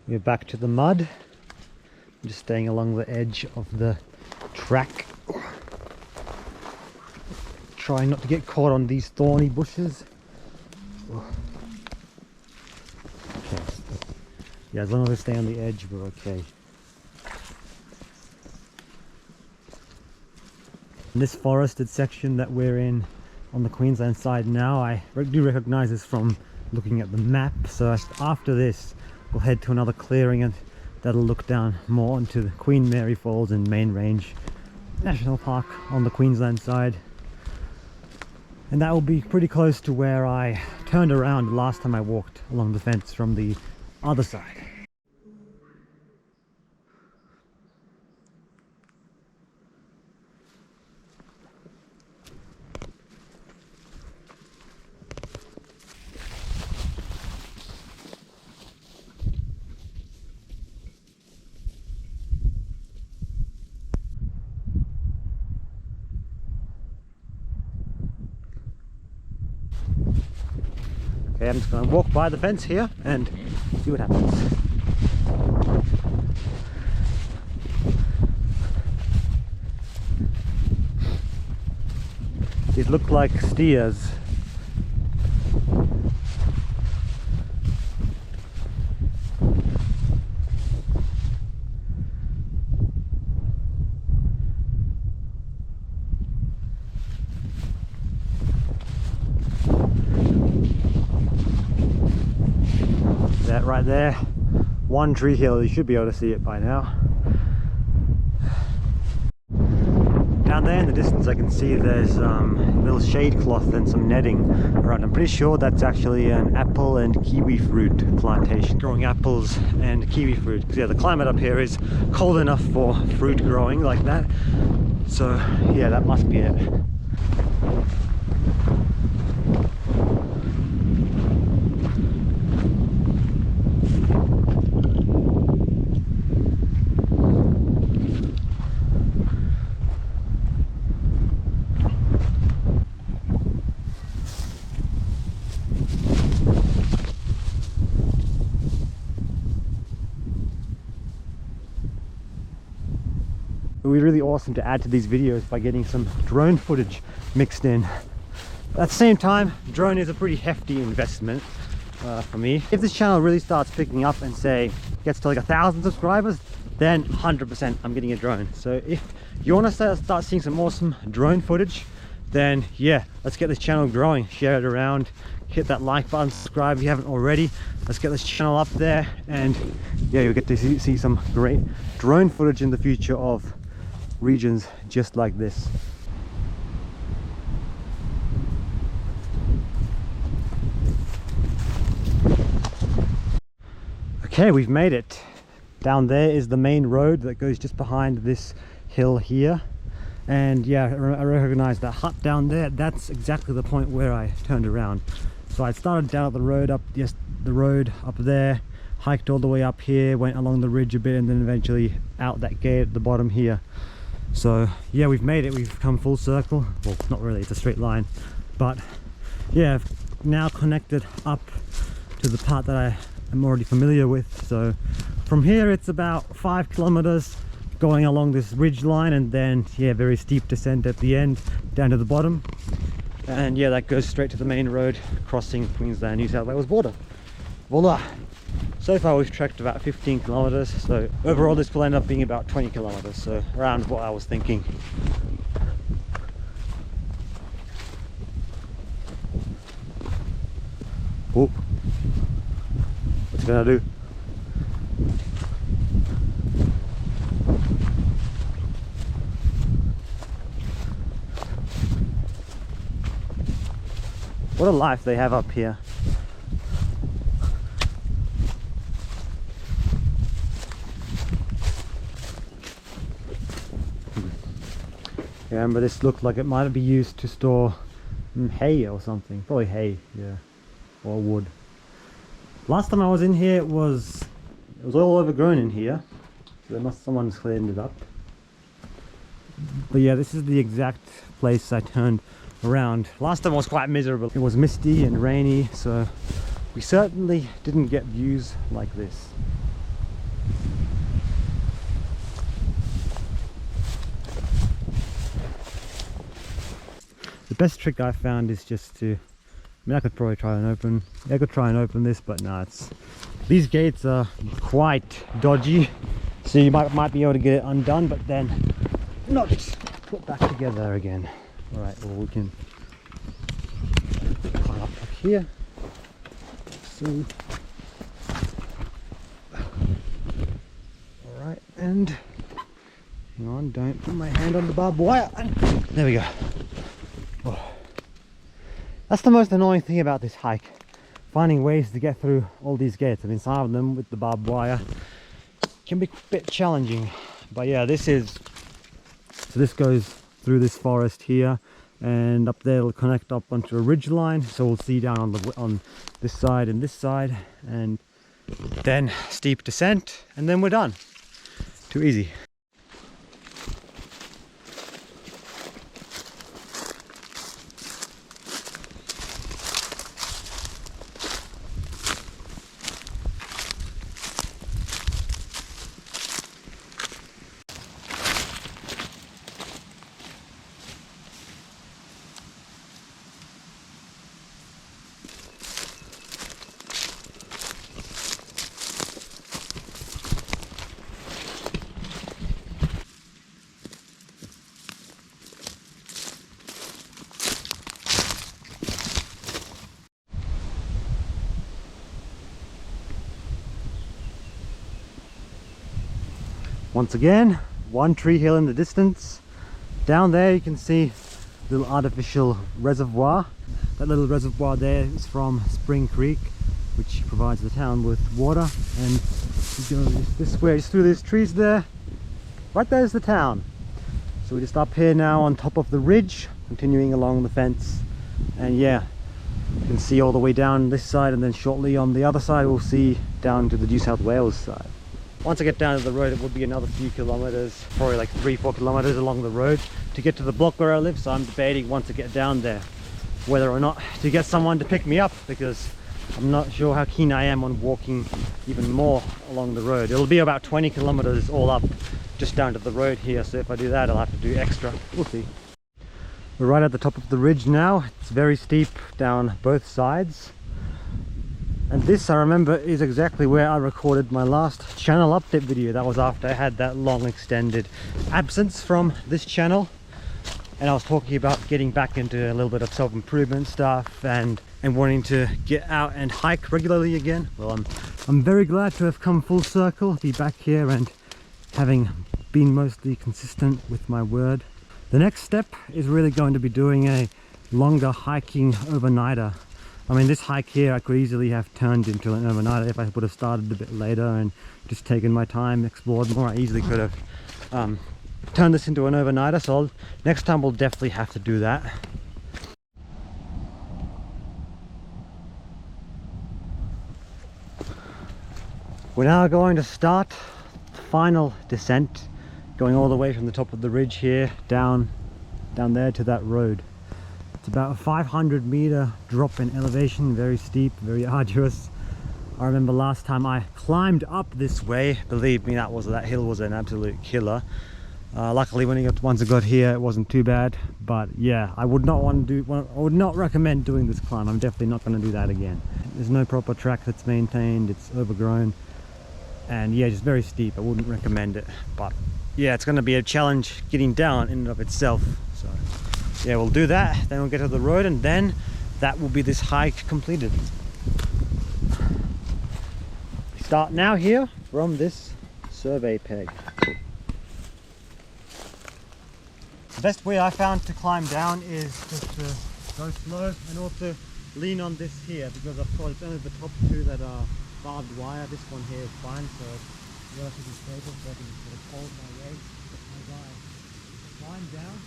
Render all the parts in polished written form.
We're back to the mud. I'm just staying along the edge of the track. Trying not to get caught on these thorny bushes. Okay. Yeah, as long as I stay on the edge, we're okay. In this forested section that we're in on the Queensland side now, I do recognise this from looking at the map. So after this, we'll head to another clearing and that'll look down more into the Queen Mary Falls and Main Range National Park on the Queensland side. And that will be pretty close to where I turned around last time I walked along the fence from the other side. Okay, I'm just going to walk by the fence here and see what happens. These look like steers. That right there, one tree hill, you should be able to see it by now. Down there in the distance I can see there's a little shade cloth and some netting around. I'm pretty sure that's actually an apple and kiwi fruit plantation, growing apples and kiwi fruit. Because yeah, the climate up here is cold enough for fruit growing like that. So yeah, that must be it. It would be really awesome to add to these videos by getting some drone footage mixed in. But at the same time, drone is a pretty hefty investment for me. If this channel really starts picking up and say gets to like 1,000 subscribers, then 100% I'm getting a drone. So if you want to start seeing some awesome drone footage, then yeah, let's get this channel growing. Share it around, hit that like button, subscribe if you haven't already. Let's get this channel up there, and yeah, you'll get to see some great drone footage in the future of regions just like this. Okay, we've made it. Down there is the main road that goes just behind this hill here. And yeah, I recognize that hut down there. That's exactly the point where I turned around. So I started down the road up, yes, the road up there, hiked all the way up here, went along the ridge a bit, and then eventually out that gate at the bottom here. So yeah, we've made it. We've come full circle. Well, not really, it's a straight line, but yeah, I've now connected up to the part that I am already familiar with. So from here it's about 5 kilometers going along this ridge line, and then yeah, very steep descent at the end down to the bottom. And yeah, that goes straight to the main road crossing Queensland New South Wales border. Voila! So far we've trekked about 15 kilometers, so overall this will end up being about 20 kilometers, so around what I was thinking. Oh, what's it gonna do? What a life they have up here. Yeah, remember this looked like it might be used to store hay or something. Probably hay, yeah, or wood. Last time I was in here, it was all overgrown in here. So someone's cleaned it up. But yeah, this is the exact place I turned around. Last time was quite miserable. It was misty and rainy, so we certainly didn't get views like this. The best trick I found is just to, I mean, I could probably try and open, I could try and open this, but no, these gates are quite dodgy, so you might be able to get it undone, but then not put back together again. All right, well, we can climb up here. So, all right, and hang on, don't put my hand on the barbed wire. There we go. Oh. That's the most annoying thing about this hike, finding ways to get through all these gates. I mean, some of them with the barbed wire can be a bit challenging, but yeah, this goes through this forest here, and up there it'll connect up onto a ridge line, so we'll see down on this side and this side, and then steep descent, and then we're done. Too easy. Once again, one tree hill in the distance. Down there you can see a little artificial reservoir. That little reservoir there is from Spring Creek, which provides the town with water. And you go this way, just through these trees there. Right there's the town. So we're just up here now on top of the ridge, continuing along the fence. And yeah, you can see all the way down this side, and then shortly on the other side we'll see down to the New South Wales side. Once I get down to the road, it would be another few kilometers, probably like 3-4 kilometers along the road to get to the block where I live. So I'm debating once I get down there whether or not to get someone to pick me up, because I'm not sure how keen I am on walking even more along the road. It'll be about 20 kilometers all up just down to the road here, so if I do that I'll have to do extra. We'll see. We're right at the top of the ridge now. It's very steep down both sides. And this, I remember, is exactly where I recorded my last channel update video. That was after I had that long extended absence from this channel. And I was talking about getting back into a little bit of self-improvement stuff and wanting to get out and hike regularly again. Well, I'm very glad to have come full circle, be back here and having been mostly consistent with my word. The next step is really going to be doing a longer hiking overnighter. I mean, this hike here I could easily have turned into an overnighter if I would have started a bit later and just taken my time, explored more. I easily could have turned this into an overnighter, so next time we'll definitely have to do that. We're now going to start the final descent, going all the way from the top of the ridge here down there to that road. It's about a 500 meter drop in elevation, very steep, very arduous. I remember last time I climbed up this way, believe me, that hill was an absolute killer. Luckily once I got here it wasn't too bad, but yeah, I would not recommend doing this climb. I'm definitely not going to do that again. There's no proper track that's maintained, it's overgrown, and yeah, just very steep. I wouldn't recommend it, but yeah, it's going to be a challenge getting down in and of itself. So yeah, we'll do that, then we'll get to the road, and then that will be this hike completed. We start now here from this survey peg. The best way I found to climb down is just to go slow and also lean on this here, because of course it's only the top two that are barbed wire. This one here is fine, so it's relatively stable, so I can just sort of hold my weight as I climb down.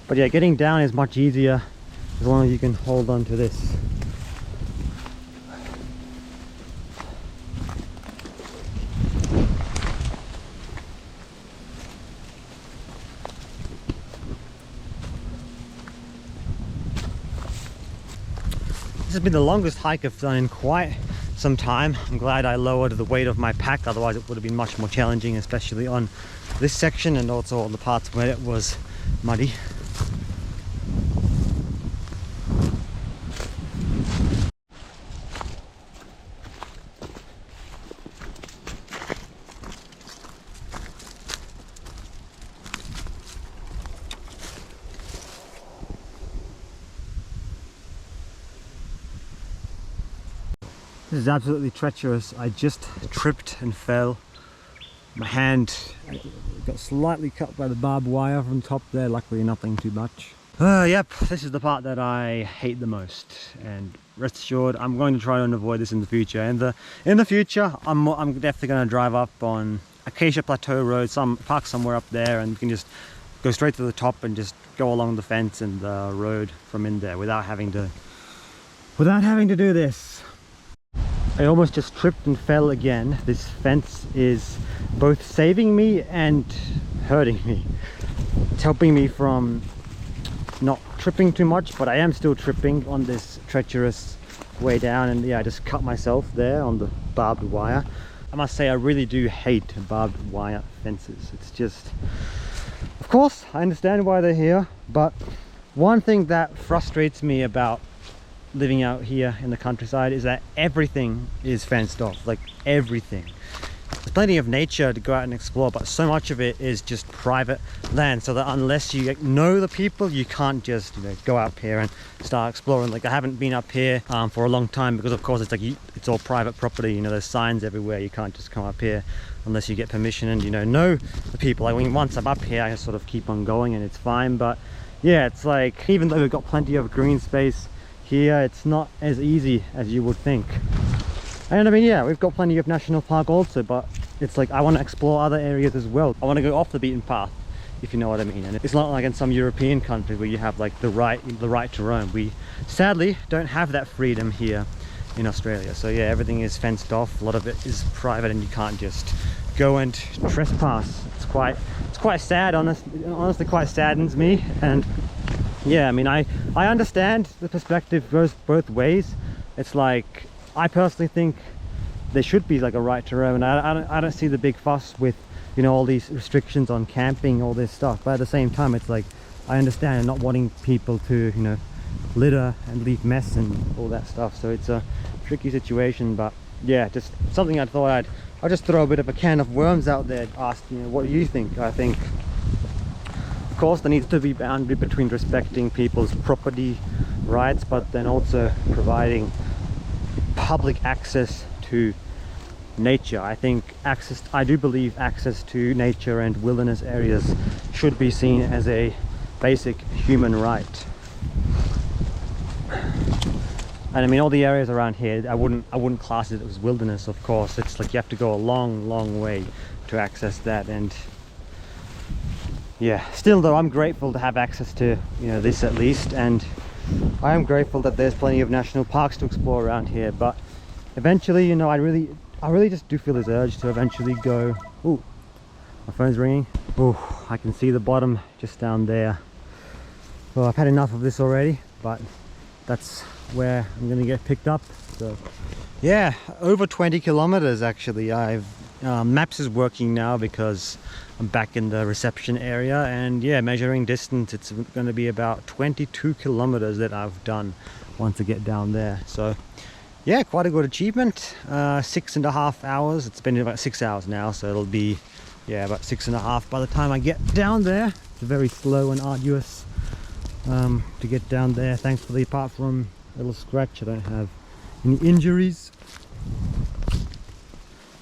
But yeah, getting down is much easier as long as you can hold on to this. This has been the longest hike I've done in quite some time. I'm glad I lowered the weight of my pack, otherwise it would have been much more challenging, especially on this section and also all the parts where it was muddy. This is absolutely treacherous. I just tripped and fell. My hand got slightly cut by the barbed wire from top there, luckily nothing too much. Yep, this is the part that I hate the most, and rest assured I'm going to try and avoid this in the future. In the future I'm definitely going to drive up on Acacia Plateau Road, park somewhere up there, and you can just go straight to the top and just go along the fence and the road from in there without having to do this. I almost just tripped and fell again. This fence is both saving me and hurting me. It's helping me from not tripping too much, but I am still tripping on this treacherous way down, and yeah, I just cut myself there on the barbed wire. I must say I really do hate barbed wire fences. It's just, of course I understand why they're here, but one thing that frustrates me about living out here in the countryside is that everything is fenced off, like everything. There's plenty of nature to go out and explore, but so much of it is just private land, so that unless you know the people, you can't just go up here and start exploring. Like I haven't been up here for a long time, because of course it's all private property. There's signs everywhere, you can't just come up here unless you get permission and know the people. Like once I'm up here I sort of keep on going and it's fine, but yeah, it's like even though we've got plenty of green space here, it's not as easy as you would think. And I mean, yeah, we've got plenty of national park also, but it's like I want to explore other areas as well. I want to go off the beaten path, if you know what I mean. And it's not like in some European countries where you have like the right to roam. We sadly don't have that freedom here in Australia. So yeah, everything is fenced off. A lot of it is private and you can't just go and trespass. It's quite sad, honestly quite saddens me. And yeah, I mean, I understand the perspective goes both ways. It's like, I personally think there should be like a right to roam, and I don't see the big fuss with all these restrictions on camping, all this stuff. But at the same time, it's like I understand not wanting people to litter and leave mess and all that stuff. So it's a tricky situation. But yeah, just something I thought I'll just throw a bit of a can of worms out there, ask what do you think. I think of course there needs to be boundary between respecting people's property rights, but then also providing public access to nature. I do believe access to nature and wilderness areas should be seen as a basic human right. And I mean, all the areas around here, I wouldn't class it as wilderness, of course. It's like you have to go a long way to access that. And yeah, still though, I'm grateful to have access to this at least, and I am grateful that there's plenty of national parks to explore around here. But eventually, I really just do feel this urge to eventually go. Ooh, my phone's ringing. Ooh, I can see the bottom just down there. Well, I've had enough of this already, but that's where I'm gonna get picked up. So yeah, over 20 kilometers actually. Maps is working now because I'm back in the reception area, and yeah, measuring distance, it's going to be about 22 kilometers that I've done once I get down there. So yeah, quite a good achievement. 6.5 hours. It's been about 6 hours now, so it'll be about 6.5 by the time I get down there. It's very slow and arduous to get down there. Thankfully, apart from a little scratch, I don't have any injuries.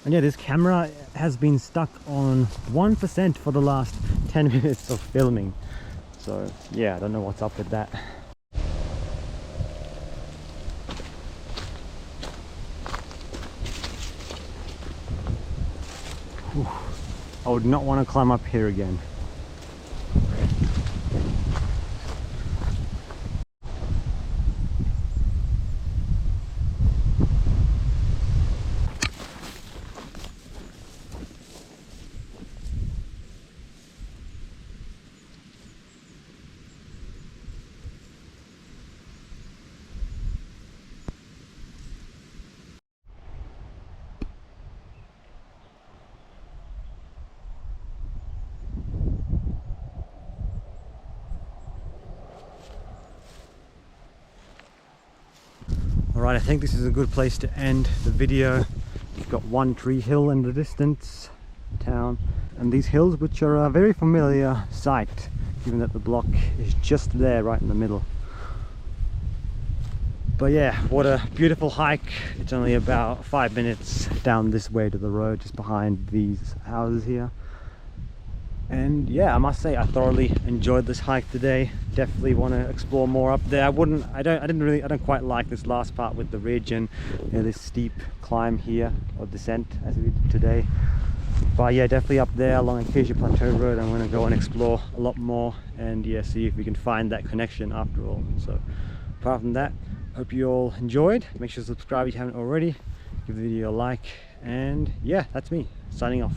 And yeah, this camera has been stuck on 1% for the last 10 minutes of filming. So yeah, I don't know what's up with that. Whew. I would not want to climb up here again. Alright, I think this is a good place to end the video. You've got one tree hill in the distance, town, and these hills, which are a very familiar sight, given that the block is just there right in the middle. But yeah, what a beautiful hike. It's only about 5 minutes down this way to the road, just behind these houses here. And yeah, I must say I thoroughly enjoyed this hike today. Definitely want to explore more up there. I don't quite like this last part with the ridge and, you know, this steep climb here, or descent as we did today. But yeah, definitely up there along Acacia Plateau Road I'm going to go and explore a lot more, and yeah, see if we can find that connection after all. So apart from that, hope you all enjoyed. Make sure to subscribe if you haven't already, give the video a like, and yeah, that's me signing off.